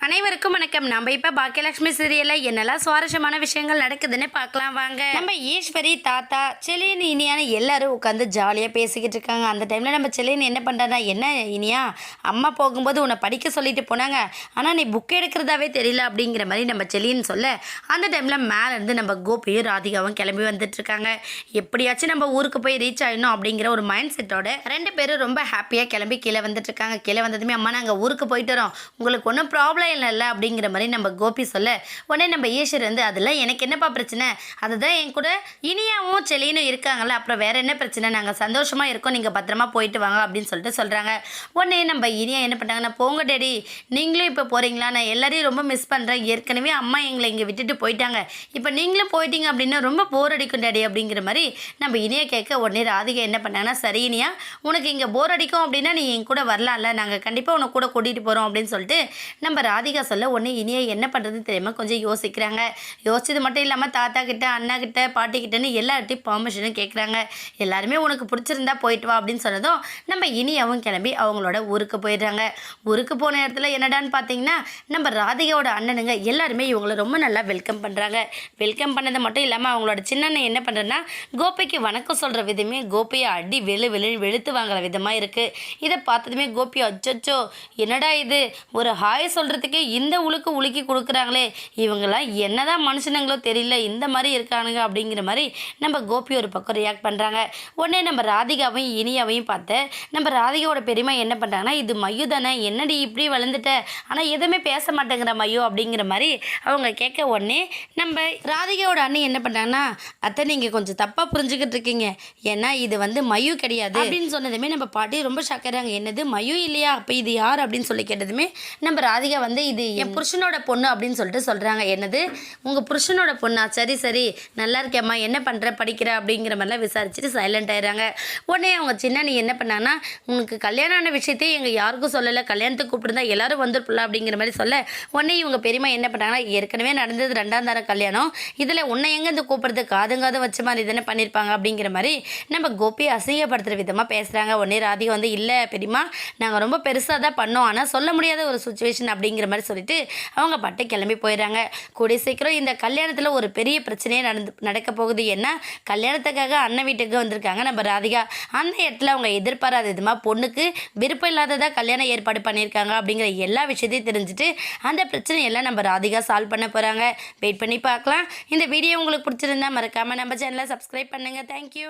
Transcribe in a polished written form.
அனைவருக்கும் வணக்கம். நம்ம இப்போ பாக்கியலட்சுமி சீரியலில் என்னெல்லாம் சுவாரஸ்யமான விஷயங்கள் நடக்குதுன்னு பார்க்கலாம் வாங்க. நம்ம ஈஸ்வரி, தாத்தா, செலியன், இனியான்னு எல்லாரும் உட்காந்து ஜாலியாக பேசிக்கிட்டு இருக்காங்க. அந்த டைமில் நம்ம செலியன் என்ன பண்ணுறான்னா, என்ன இனியா, அம்மா போகும்போது உன்னை படிக்க சொல்லிட்டு போனாங்க, ஆனால் நீ புக் எடுக்கிறதாவே தெரியல அப்படிங்கிற மாதிரி நம்ம செலியன் சொல்ல, அந்த டைமில் மேலேருந்து நம்ம கோபியும் ராதிகாவும் கிளம்பி வந்துட்டுருக்காங்க. எப்படியாச்சும் நம்ம ஊருக்கு போய் ரீச் ஆகிடணும் அப்படிங்கிற ஒரு மைண்ட் செட்டோட ரெண்டு பேரும் ரொம்ப ஹாப்பியாக கிளம்பி கீழே வந்துட்டுருக்காங்க. கீழே வந்ததுமே, அம்மா நாங்கள் ஊருக்கு போயிட்டு வரோம், உங்களுக்கு ஒன்றும் ப்ராப்ளம் இல்லை அப்படிங்கிற மாதிரி நம்ம கோபி சொல்ல, உடனே நம்ம ஈஸ்வர் வந்து அதெல்லாம் எனக்கு என்னப்பா பிரச்சனை, அதுதான் என் கூட இனியாவும் செலியனும் இருக்காங்கல்ல, அப்புறம் வேற என்ன பிரச்சனை, நாங்கள் சந்தோஷமாக இருக்கோம், நீங்கள் பத்திரமா போயிட்டு வாங்க அப்படின்னு சொல்லிட்டு சொல்கிறாங்க. உடனே நம்ம இனியா என்ன பண்ணுறாங்கன்னா, போங்க டேடி, நீங்களும் இப்போ போகிறீங்களா, நான் எல்லாரையும் ரொம்ப மிஸ் பண்ணுறேன், ஏற்கனவே அம்மா எங்களை இங்கே விட்டுட்டு போயிட்டாங்க, இப்போ நீங்களும் போயிட்டீங்க அப்படின்னா ரொம்ப போர் அடிக்கும் டேடி அப்படிங்கிற மாதிரி நம்ம இனியா கேட்க, உடனே ராதிகா என்ன பண்ணாங்கன்னா, சரி இனியா, உனக்கு இங்கே போர் அடிக்கும் அப்படின்னா நீ என் கூட வரலாம்ல, நாங்கள் கண்டிப்பாக உனக்கு கூட கூட்டிகிட்டு போகிறோம் அப்படின்னு சொல்லிட்டு நம்ம ராதிகா சொல்ல, உடனே இனியா என்ன பண்ணுறதுன்னு தெரியாமல் கொஞ்சம் யோசிக்கிறாங்க. யோசிச்சது மட்டும் இல்லாமல் தாத்தா கிட்ட, அண்ணா கிட்ட, பாட்டி கிட்டன்னு எல்லார்ட்டையும் பர்மிஷனும் கேட்குறாங்க. எல்லாருமே உனக்கு பிடிச்சிருந்தா போயிட்டு வா அப்படின்னு சொன்னதும் நம்ம இனியாவும் கிளம்பி அவங்களோட ஊருக்கு போயிடுறாங்க. ஊருக்கு போன இடத்துல என்னடான்னு பார்த்தீங்கன்னா, நம்ம ராதிகாவோட அண்ணனுங்க எல்லாருமே இவங்களை ரொம்ப நல்லா வெல்கம் பண்ணுறாங்க. வெல்கம் பண்ணது மட்டும் இல்லாமல் அவங்களோட சின்னண்ணன் என்ன பண்ணுறதுன்னா, கோபிக்கு வணக்கம் சொல்கிற விதமே கோபியை அடி வெளுத்து வாங்குற விதமாக இருக்குது. இதை பார்த்ததுமே கோபி, அச்சோ என்னடா இது, ஒரு ஹாய் சொல்கிறதுக்கே இந்த உலுக்கி கொடுக்குறாங்களே, இவங்கெல்லாம் என்னதான் மனுஷனுங்களோ தெரியல, இந்த மாதிரி இருக்கானுங்க அப்படிங்கிற மாதிரி நம்ம கோபி ஒரு பக்கம் ரியாக்ட் பண்ணுறாங்க. உடனே நம்ம ராதிகாவையும் இனியாவையும் பார்த்து நம்ம ராதிகாவோட பெரியமா என்ன பண்ணுறாங்கன்னா, இது மையு தானே, என்னடி இப்படி வளர்ந்துட்ட, ஆனால் எதுவுமே பேச மாட்டேங்கிற மையோ அப்படிங்கிற மாதிரி அவங்க கேட்க, உடனே நம்ம ராதிகாவோட அண்ணி என்ன பண்ணுறாங்கன்னா, அத்தை நீங்கள் கொஞ்சம் தப்பாக புரிஞ்சுக்கிட்டு இருக்கீங்க, ஏன்னா இது வந்து மையு கிடையாது அப்படின்னு சொன்னதுமே நம்ம பாட்டி ரொம்ப ஷாக்கிறாங்க. என்னது மையு இல்லையா, அப்போ இது யார் அப்படின்னு சொல்லி கேட்டதுமே நம்ம ராதிகா வந்து, இது என் புருஷனோட பொண்ணு அப்படின்னு சொல்லிட்டு சொல்கிறாங்க. என்னது, உங்கள் புருஷனோட பொண்ணா, சரி நல்லா இருக்கேம்மா, என்ன பண்ணுற, படிக்கிற அப்படிங்கிற மாதிரிலாம் விசாரிச்சுட்டு சைலண்ட் ஆயிடுறாங்க. உடனே அவங்க சின்ன நீ என்ன பண்ணாங்கன்னா, உனக்கு கல்யாணம் ஆன விஷயத்தையும் எங்கள் யாருக்கும் சொல்லலை, கல்யாணத்துக்கு கூப்பிட்டுருந்தா எல்லாரும் வந்துருப்பில்ல அப்படிங்கிற மாதிரி சொல்ல, உடனே இவங்க பெரியமா என்ன பண்ணாங்கன்னா, ஏற்கனவே நடந்தது 2ஆம் தர கல்யாணம், இதில் உன்னை எங்கே இந்த கூப்பிடுறது, காதும் வச்ச மாதிரி தானே பண்ணியிருப்பாங்க அப்படிங்கிற மாதிரி நம்ம கோபியை அசிங்கப்படுத்துகிற விதமாக பேசுகிறாங்க. உடனே ராதிகா வந்து, இல்லை பெரியமா, நாங்கள் ரொம்ப பெருசாக தான் பண்ணோம், ஆனால் சொல்ல முடியாத ஒரு சுச்சுவேஷன் அப்படிங்கிற மாதிரி சொல்லிட்டு அவங்க பாட்டு கிளம்பி போயிடுறாங்க. கூடிய சீக்கிரம் இந்த கல்யாணத்தில் ஒரு பெரிய பிரச்சனையே நடக்க போகுது. ஏன்னா கல்யாணத்துக்காக அண்ணன் வீட்டுக்கு வந்திருக்காங்க நம்ம ராதிகா. அந்த இடத்துல அவங்க எதிர்பாராத விதமாக பொண்ணுக்கு விருப்பம் இல்லாததாக கல்யாணம் ஏற்பாடு பண்ணியிருக்காங்க அப்படிங்கிற எல்லா விஷயத்தையும் தெரிஞ்சுட்டு அந்த பிரச்சனையெல்லாம் நம்ம ராதிகா சால்வ் பண்ண போகிறாங்க. வெயிட் பண்ணி பார்க்கலாம். இந்த வீடியோ உங்களுக்கு பிடிச்சிருந்தா மறக்காமல் நம்ம சேனலை சப்ஸ்கிரைப் பண்ணுங்கள். தேங்க்யூ.